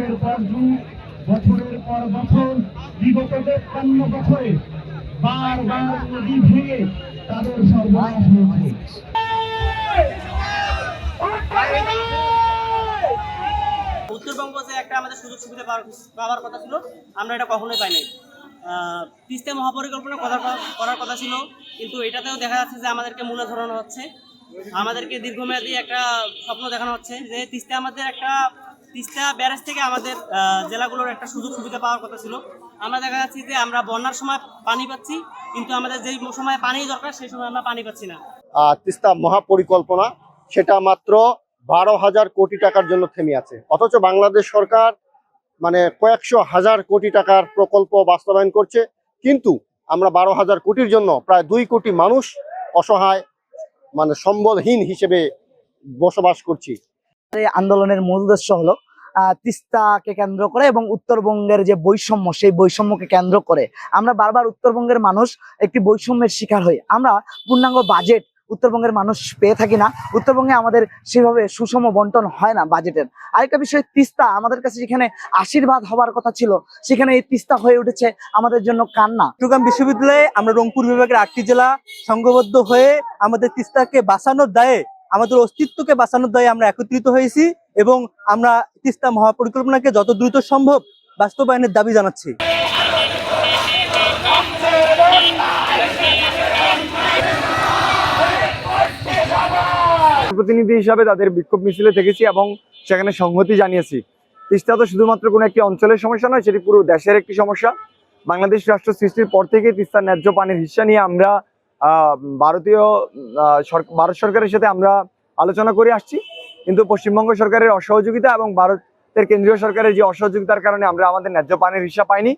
যুগের পর যুগ, বছরের পর বছর, বিগত ৫৩ বছরে বারবার নদী ভেঙে তাদের সর্বনাশ হয়েছে। উত্তরবঙ্গ যে একটা আমাদের সুযোগ সুবিধা পাওয়ার কথা ছিল, আমরা এটা কখনোই পাই নাই। তিস্তা মহাপরিকল্পনা করার কথা ছিল, কিন্তু এটাতেও দেখা যাচ্ছে যে আমাদেরকে মূলে ধরানো হচ্ছে। আমাদেরকে দীর্ঘমেয়াদী একটা স্বপ্ন দেখানো হচ্ছে যে তিস্তা ব্যারেজ থেকে আমাদের জেলাগুলোর একটা সুযোগ সুবিধা পাওয়ার কথা ছিল। আমরা দেখা যাচ্ছে যে আমরা বন্যার সময় পানি পাচ্ছি, কিন্তু আমাদের যেই সময় পানি দরকার সেই সময় আমরা পানি পাচ্ছি না। তিস্তা মহাপরিকল্পনা সেটা মাত্র ১২,০০০ কোটি টাকার জন্য থেমে আছে, অথচ বাংলাদেশ সরকার মানে কয়েকশো হাজার কোটি টাকার প্রকল্প বাস্তবায়ন করছে, কিন্তু আমরা ১২,০০০ কোটির জন্য প্রায় ২ কোটি মানুষ অসহায় মানে সম্বলহীন হিসেবে বসবাস করছি। এই আন্দোলনের মূল উদ্দেশ্য হলো তিস্তাকে কেন্দ্র করে এবং উত্তরবঙ্গের যে বৈষম্য, সেই বৈষম্যকে কেন্দ্র করে আমরা বারবার উত্তরবঙ্গের মানুষ একটি বৈষম্যের শিকার হই। আমরা পূর্ণাঙ্গ বাজেট উত্তরবঙ্গের মানুষ পেয়ে থাকি না। উত্তরবঙ্গে আমাদের সেভাবে সুষম বন্টন হয় না বাজেটের। আরেকটা বিষয়, তিস্তা আমাদের কাছে যেখানে আশীর্বাদ হবার কথা ছিল, সেখানে এই তিস্তা হয়ে উঠেছে আমাদের জন্য কান্না। চট্টগ্রাম বিশ্ববিদ্যালয়ে আমরা রংপুর বিভাগের ৮টি জেলা সংঘবদ্ধ হয়ে আমাদের তিস্তাকে বাঁচানোর দায়ে, আমাদের অস্তিত্বকে বাঁচানোর দায়ে আমরা একত্রিত হয়েছি এবং আমরা তিস্তা মহাপরিকল্পনাকে যত দ্রুত সম্ভব বাস্তবায়নের দাবি জানাচ্ছি। প্রতিনিধি হিসাবে তাদের বিক্ষোভ মিছিলে থেকেছি এবং সেখানে সংহতি জানিয়েছি। তিস্তা তো শুধুমাত্র কোনো একটি অঞ্চলের সমস্যা নয়, সেটি পুরো দেশের একটি সমস্যা। বাংলাদেশ রাষ্ট্র সৃষ্টির পর থেকে তিস্তার ন্যায্য পানির হিস্সা নিয়ে আমরা ভারত সরকারের সাথে আমরা আলোচনা করে আসছি, কিন্তু পশ্চিমবঙ্গ সরকারের অসহযোগিতা এবং ভারতের কেন্দ্রীয় সরকারের যে অসহযোগিতার কারণে আমরা আমাদের ন্যায্য পানির হিস্সা পাইনি।